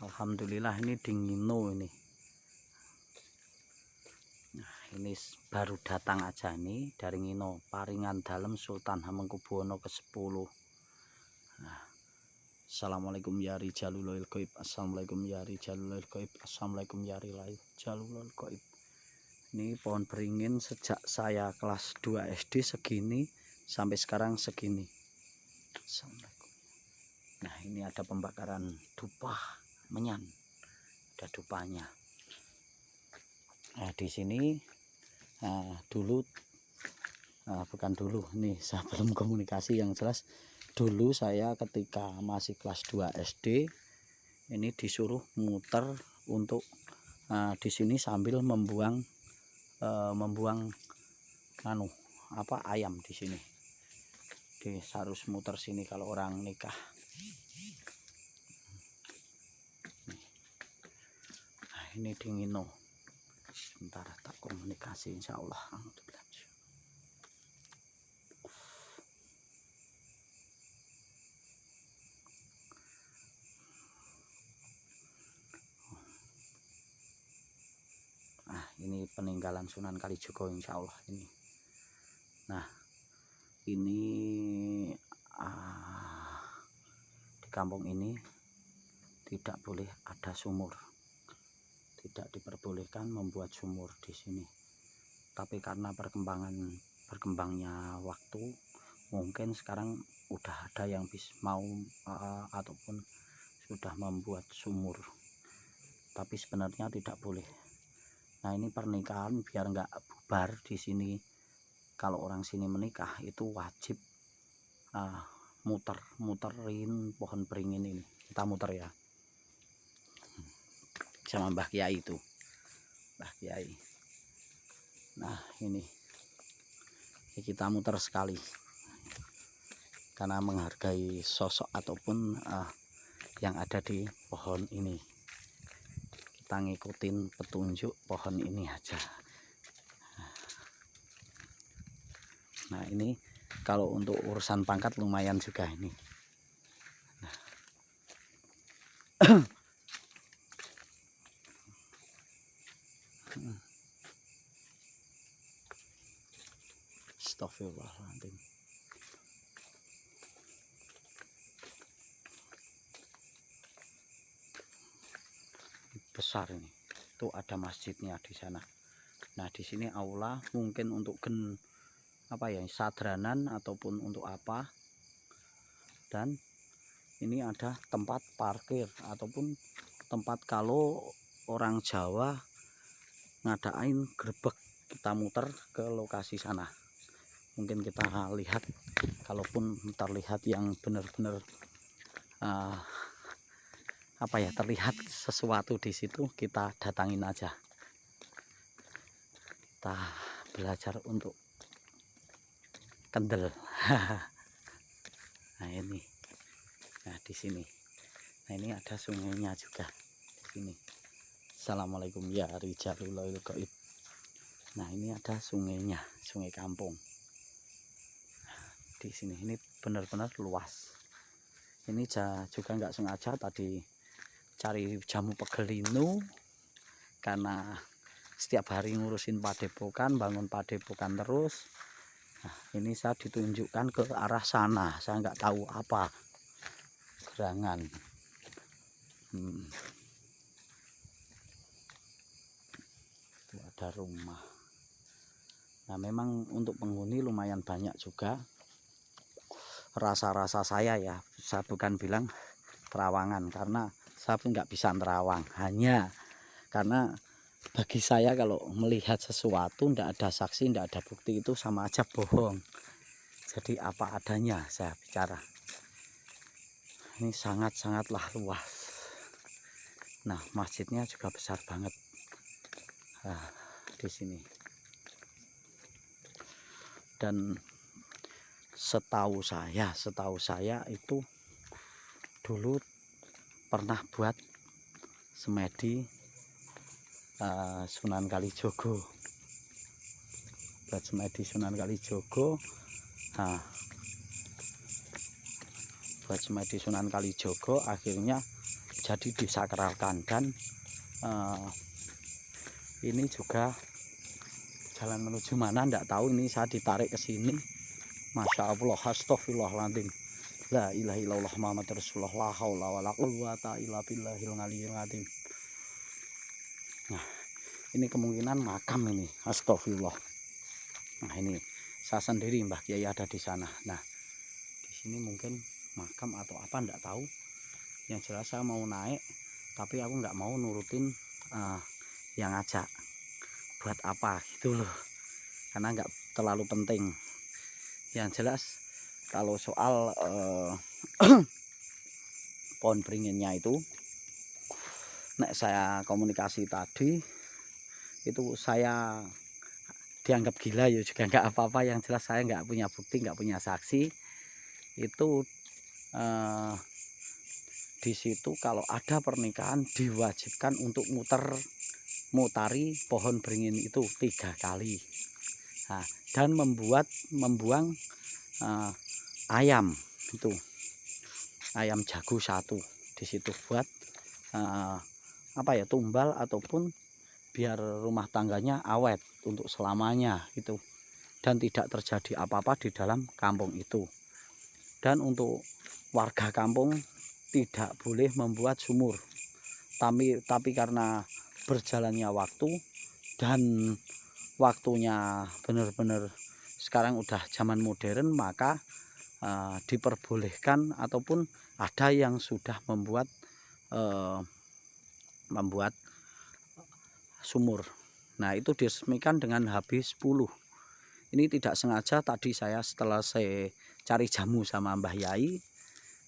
Alhamdulillah ini dingino ini. Nah, ini baru datang aja nih dari Ngino, Paringan Dalem Sultan Hamengkubuwono ke-10. Nah, Assalamualaikum ya rijalul ghaib. Assalamualaikum ya rijalul ghaib. Assalamualaikum ya rijalul ghaib. Ini pohon beringin sejak saya kelas 2 SD segini sampai sekarang segini. Assalamualaikum. Nah, ini ada pembakaran dupa menyan. Ada dupanya. Nah, di sini dulu bukan dulu nih, saya belum komunikasi yang jelas. Dulu saya ketika masih kelas 2 SD ini disuruh muter untuk di sini sambil membuang ayam di sini. Harus muter sini kalau orang nikah. Nah, ini dingino. Sebentar tak komunikasi insya Allah. Nah, ini peninggalan Sunan Kalijogo insya Allah ini. Nah, ini di kampung ini tidak boleh ada sumur. Tidak diperbolehkan membuat sumur di sini. Tapi karena berkembangnya waktu, mungkin sekarang udah ada yang mau ataupun sudah membuat sumur. Tapi sebenarnya tidak boleh. Nah, ini pernikahan biar nggak bubar di sini. Kalau orang sini menikah itu wajib muterin pohon beringin ini. Kita muter ya. Sama Mbah Kiai itu, Mbah Kiai. Nah, ini kita muter sekali karena menghargai sosok ataupun yang ada di pohon ini. Kita ngikutin petunjuk pohon ini aja. Nah, ini kalau untuk urusan pangkat lumayan juga ini. Nah. Astagfirullahaladzim. Besar ini. Tuh ada masjidnya di sana. Nah, di sini aula mungkin untuk sadranan ataupun untuk apa. Dan ini ada tempat parkir ataupun tempat kalau orang Jawa ngadain grebek, kita muter ke lokasi sana. Mungkin kita lihat, kalaupun terlihat yang benar-benar terlihat sesuatu di situ, kita datangin aja. Kita belajar untuk kendel. Nah, ini. Nah, di sini. Nah, ini ada sungainya juga di sini. Assalamualaikum ya rijalul ghaib. Nah, ini ada sungainya, sungai kampung. Di sini ini benar-benar luas. Ini juga nggak sengaja tadi cari jamu pegelinu karena setiap hari ngurusin padepokan, bangun padepokan terus. Nah, ini saya ditunjukkan ke arah sana. Saya nggak tahu apa gerangan. Itu ada rumah. Nah, memang untuk penghuni lumayan banyak juga. Rasa-rasa saya ya, saya bukan bilang terawangan karena saya pun nggak bisa nerawang. Hanya karena bagi saya kalau melihat sesuatu ndak ada saksi, ndak ada bukti, itu sama aja bohong. Jadi apa adanya saya bicara. Ini sangat-sangatlah luas. Nah, masjidnya juga besar banget. Nah, di sini. Dan setahu saya itu dulu pernah buat semedi Sunan Kalijogo. Buat semedi Sunan Kalijogo. Nah, buat semedi Sunan Kalijogo akhirnya jadi disakralkan. Dan ini juga jalan menuju mana ndak tahu, ini saya ditarik ke sini. Masya Allah, astagfirullahaladzim, la ilaha illallah Muhammad Rasulullah, la haula wala quwwata illa billahil aliyyil azim. Nah, ini kemungkinan makam ini, astagfirullah. Nah, ini saya sendiri, Mbah Kiai ada di sana. Nah, di sini mungkin makam atau apa ndak tahu. Yang jelas saya mau naik, tapi aku nggak mau nurutin yang ngajak. Buat apa gitu loh, karena nggak terlalu penting. Yang jelas kalau soal pohon beringinnya itu, nek saya komunikasi tadi itu saya dianggap gila ya juga nggak apa-apa. Yang jelas saya nggak punya bukti, nggak punya saksi. Itu di situ kalau ada pernikahan diwajibkan untuk mutari pohon beringin itu 3 kali. Nah, dan membuang ayam itu, ayam jago 1 di situ buat apa ya, tumbal ataupun biar rumah tangganya awet untuk selamanya itu, dan tidak terjadi apa-apa di dalam kampung itu. Dan untuk warga kampung tidak boleh membuat sumur, tapi karena berjalannya waktu dan waktunya benar-benar sekarang udah zaman modern, maka diperbolehkan ataupun ada yang sudah membuat sumur. Nah, itu diresmikan dengan HB10. Ini tidak sengaja tadi saya setelah saya cari jamu sama Mbah Yai,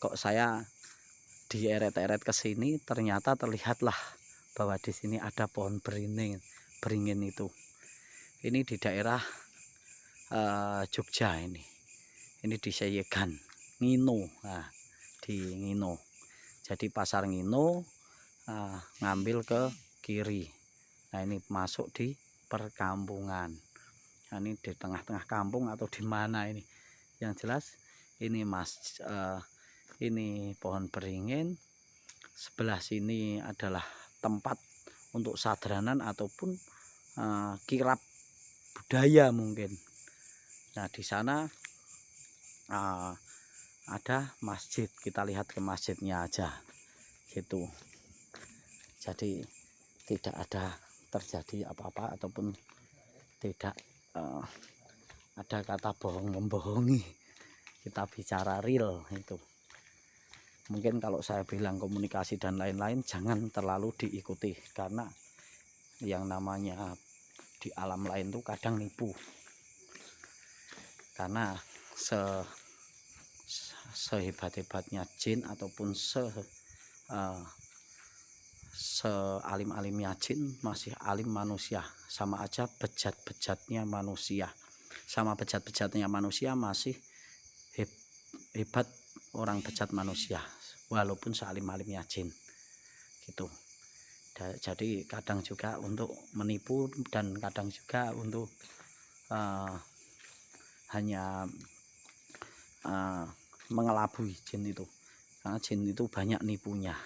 kok saya dieret-eret ke sini, ternyata terlihatlah bahwa di sini ada pohon beringin itu. Ini di daerah Jogja ini. Ini di Seyegan, Ngino. Nah, di Ngino. Jadi pasar Ngino, ngambil ke kiri. Nah, ini masuk di perkampungan. Nah, ini di tengah-tengah kampung atau di mana ini? Yang jelas ini ini pohon beringin. Sebelah sini adalah tempat untuk sadranan ataupun kirab budaya mungkin. Nah, di sana ada masjid. Kita lihat ke masjidnya aja gitu. Jadi tidak ada terjadi apa-apa ataupun tidak ada kata bohong membohongi. Kita bicara real itu. Mungkin kalau saya bilang komunikasi dan lain-lain jangan terlalu diikuti, karena yang namanya di alam lain tuh kadang nipu. Karena sehebat-hebatnya jin ataupun sealim-alimnya jin masih alim manusia, sama aja bejat-bejatnya manusia. Sama bejat-bejatnya manusia masih hebat orang bejat manusia, walaupun sealim-alimnya jin gitu. Jadi kadang juga untuk menipu dan kadang juga untuk hanya mengelabui jin itu, karena jin itu banyak nipunya.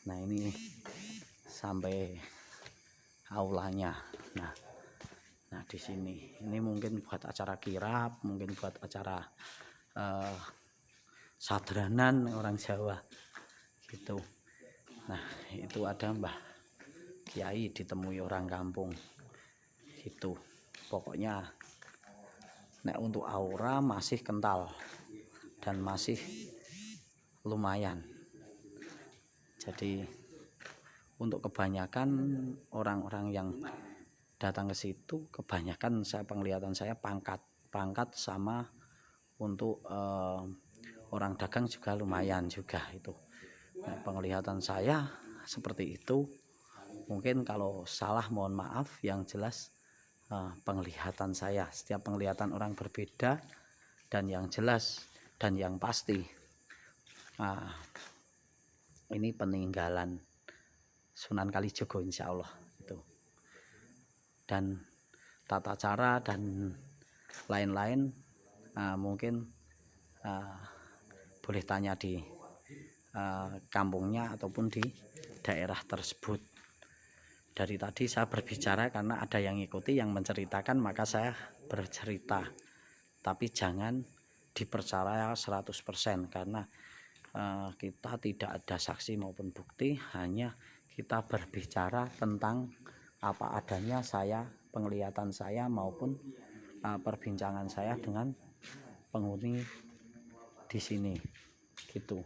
Nah, ini sampai aulanya. Nah di sini ini mungkin buat acara kirab, mungkin buat acara sadranan orang Jawa gitu. Nah, itu ada Mbah Kiai ditemui orang kampung gitu. Pokoknya nek untuk aura masih kental dan masih lumayan. Jadi untuk kebanyakan orang-orang yang datang ke situ, kebanyakan penglihatan saya pangkat sama untuk orang dagang juga lumayan juga itu. Nah, penglihatan saya seperti itu. Mungkin kalau salah mohon maaf. Yang jelas penglihatan saya, setiap penglihatan orang berbeda, dan yang jelas dan yang pasti ini peninggalan Sunan Kalijogo insya Allah itu. Dan tata cara dan lain-lain mungkin boleh tanya di kampungnya ataupun di daerah tersebut. Dari tadi saya berbicara karena ada yang ngikuti, yang menceritakan, maka saya bercerita. Tapi jangan dipercaya 100% karena kita tidak ada saksi maupun bukti, hanya kita berbicara tentang apa adanya saya, penglihatan saya maupun perbincangan saya dengan penghuni di sini gitu.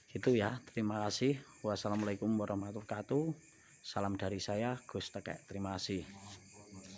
Gitu ya, terima kasih. Wassalamualaikum warahmatullahi wabarakatuh. Salam dari saya, Gus Tekek. Terima kasih.